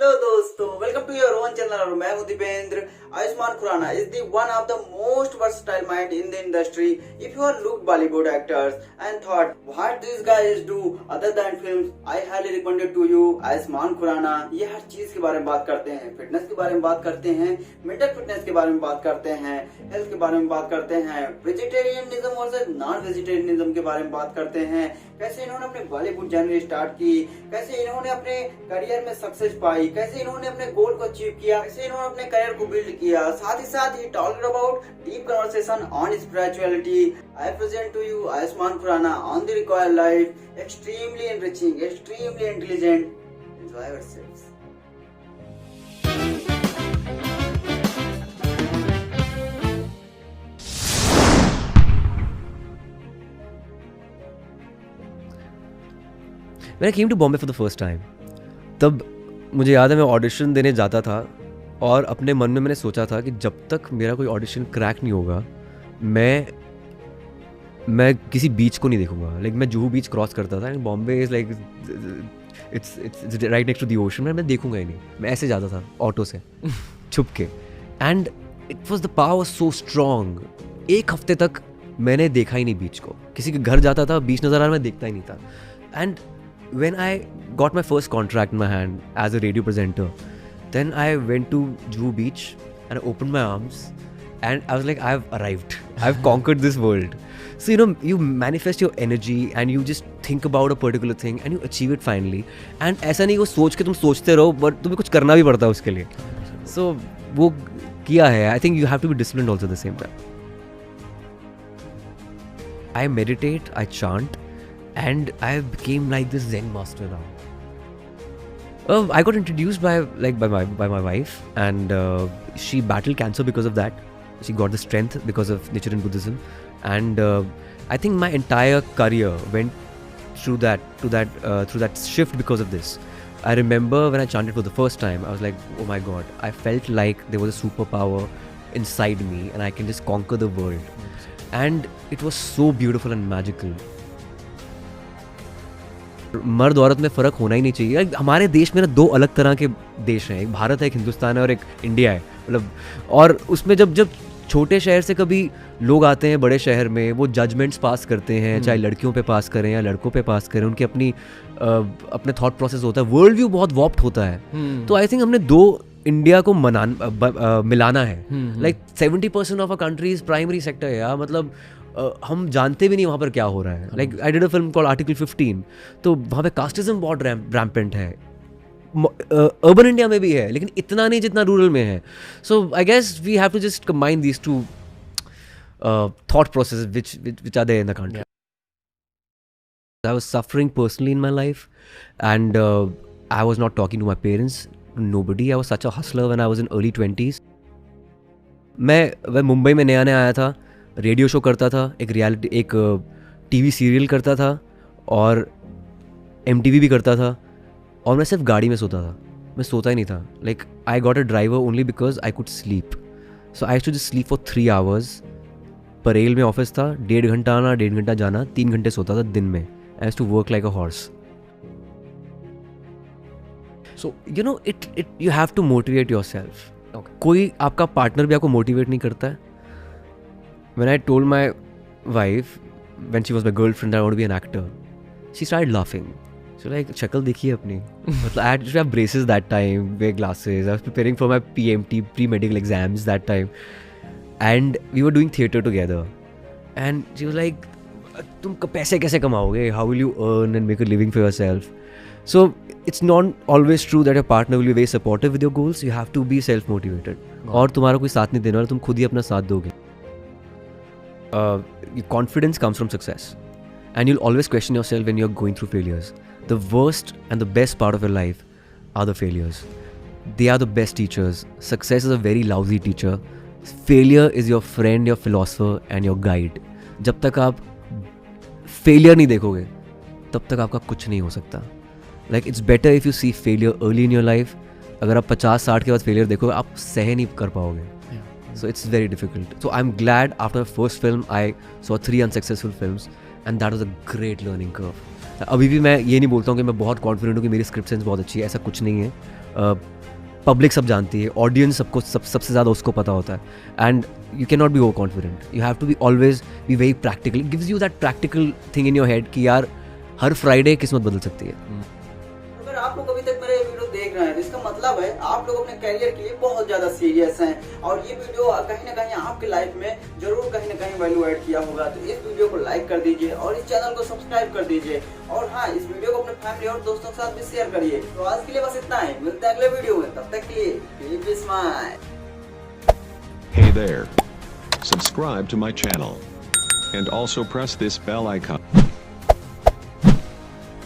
Hello दोस्तों, welcome to your own channel और मैं हूं Dipendra. Ayushmann Khurrana is the one of the most versatile mind in the industry. If you are look Bollywood actors and thought what this guys do other than films, I highly recommended to you Ayushmann Khurrana. ये हर चीज के बारे में बात करते हैं, फिटनेस के बारे में बात करते हैं, मेंटल फिटनेस के बारे में बात करते हैं, हेल्थ के बारे में बात करते हैं, वेजिटेरियनिज्म वर्सेस नॉन वेजिटेरियनिज्म के बारे में बात करते हैं, कैसे इन्होंने अपने बॉलीवुड जर्नी स्टार्ट की, कैसे इन्होंने अपने करियर में सक्सेस पाई, कैसे इन्होंने अपने गोल को अचीव किया, कैसे इन्होंने अपने करियर को बिल्ड किया। साथ ही talked about deep conversation on spirituality. I present to you Ayushmann Khurrana on the required life, extremely enriching, extremely intelligent. Enjoy yourselves. When I came to Bombay for the first time, तब मुझे याद है मैं audition देने जाता था और अपने मन में मैंने सोचा था कि जब तक मेरा कोई ऑडिशन क्रैक नहीं होगा मैं किसी बीच को नहीं देखूंगा। लाइक मैं जुहू बीच क्रॉस करता था and Bombay is like it's right next to the ocean. मैं देखूंगा ही नहीं, मैं ऐसे जाता था ऑटो से छुप के। And it was the power so strong. एक हफ्ते तक मैंने देखा ही नहीं बीच को। किसी के घर जाता था, बीच नज़र आ रहा, मैं देखता ही नहीं था। And when I got my first contract in my hand as a radio presenter, then I went to Juhu Beach and I opened my arms and I was like, I've arrived. I've conquered this world. So, you manifest your energy and you just think about a particular thing and you achieve it finally. And ऐसा नहीं वो सोच के तुम सोचते रहो, but तुम्हें कुछ करना भी पड़ता है उसके लिए. So, वो किया है. I think you have to be disciplined also at the same time. I meditate, I chant. And I became like this Zen master now. I got introduced by my wife, and she battled cancer because of that. She got the strength because of Nichiren Buddhism, and I think my entire career went through that shift because of this. I remember when I chanted for the first time, I was like, oh my God! I felt like there was a superpower inside me, and I can just conquer the world. And it was so beautiful and magical. मर्द औरत में फ़र्क होना ही नहीं चाहिए। हमारे देश में ना दो अलग तरह के देश हैं, एक भारत है, एक हिंदुस्तान है और एक इंडिया है। मतलब और उसमें जब छोटे शहर से कभी लोग आते हैं बड़े शहर में, वो जजमेंट्स पास करते हैं, चाहे लड़कियों पे पास करें या लड़कों पे पास करें, उनकी अपने थॉट प्रोसेस होता है, वर्ल्ड व्यू बहुत वॉप्ड होता है। तो आई थिंक हमने दो इंडिया को मिलाना है। Like 70% of a country is primary sector है यार। मतलब हम जानते भी नहीं वहाँ पर क्या हो रहा है। Like I did a film called article 15, तो वहाँ पे कास्टिज्म बहुत रैम्पेंट है। अर्बन इंडिया में भी है लेकिन इतना नहीं जितना रूरल में है। So I guess we have to just combine these two thought process which are there in the country. I was suffering personally in my life and I was not talking to my parents, nobody. I was such a hustler when I was in early 20s. मैं मुंबई में नया आया था, radio show करता था, एक TV serial करता था और MTV भी करता था, और मैं सिर्फ गाड़ी में सोता था। मैं सोता ही नहीं था। Like I got a driver only because I could sleep. So I to just sleep for 3 hours. Parel में ऑफिस था, 1.5 घंटा आना, 1.5 घंटा जाना, 3 घंटे सोता था दिन में। I have to work like a horse. So you have to motivate yourself. कोई आपका पार्टनर भी आपको मोटिवेट नहीं करता है. When I told my wife, when she was my girlfriend, I want to be an actor, she started laughing. So like, शक्ल देखिए अपनी. मतलब I had to have braces that time, wear glasses. I was preparing for my PMT, pre-medical exams that time. And we were doing theatre together. And she was like, तुम पैसे कैसे कमाओगे? How will you earn and make a living for yourself? So it's not always true that your partner will be very supportive with your goals. You have to be self-motivated. और तुम्हारा कोई साथ नहीं देने वाला, तुम खुद ही अपना साथ दोगे. Confidence comes from success, and you'll always question yourself when you're going through failures. The worst and the best part of your life are the failures. They are the best teachers. Success is a very lousy teacher. Failure is your friend, your philosopher and your guide. जब तक आप failure नहीं देखोगे तब तक आपका कुछ नहीं हो सकता. Like it's better if you see failure early in your life. अगर आप 50-60 के बाद failure देखोगे आप सह नहीं कर पाओगे. So it's very difficult. So I'm glad after my first film I saw 3 unsuccessful films and that was a great learning curve. अभी भी मैं ये नहीं बोलता हूँ कि मैं बहुत कॉन्फिडेंट हूँ कि मेरी स्क्रिप्ट सेंस बहुत अच्छी है, ऐसा कुछ नहीं है। पब्लिक सब जानती है, ऑडियंस सबको सबसे ज़्यादा उसको पता होता है। And you can not be over confident, you have to be always be very practical. Gives you that practical thing in your head कि यार हर फ्राइडे किस्मत बदल सकती है। अगर आप लोग अभी तक मेरे वीडियो देख रहे हैं तो इसका मतलब है आप लोग अपने करियर के लिए बहुत ज्यादा सीरियस हैं और ये वीडियो कहीं ना कहीं आपके लाइफ में जरूर कहीं ना कहीं वैल्यू ऐड किया होगा। तो इस वीडियो को लाइक कर दीजिए और इस चैनल को सब्सक्राइब कर दीजिए और हाँ, इस वीडियो को अपने फैमिली और दोस्तों के साथ भी शेयर करिए। तो आज के लिए बस इतना ही, मिलते हैं अगले वीडियो में, तब तक के लिए keep smile. Hey there. Subscribe to my channel. And also press this bell icon.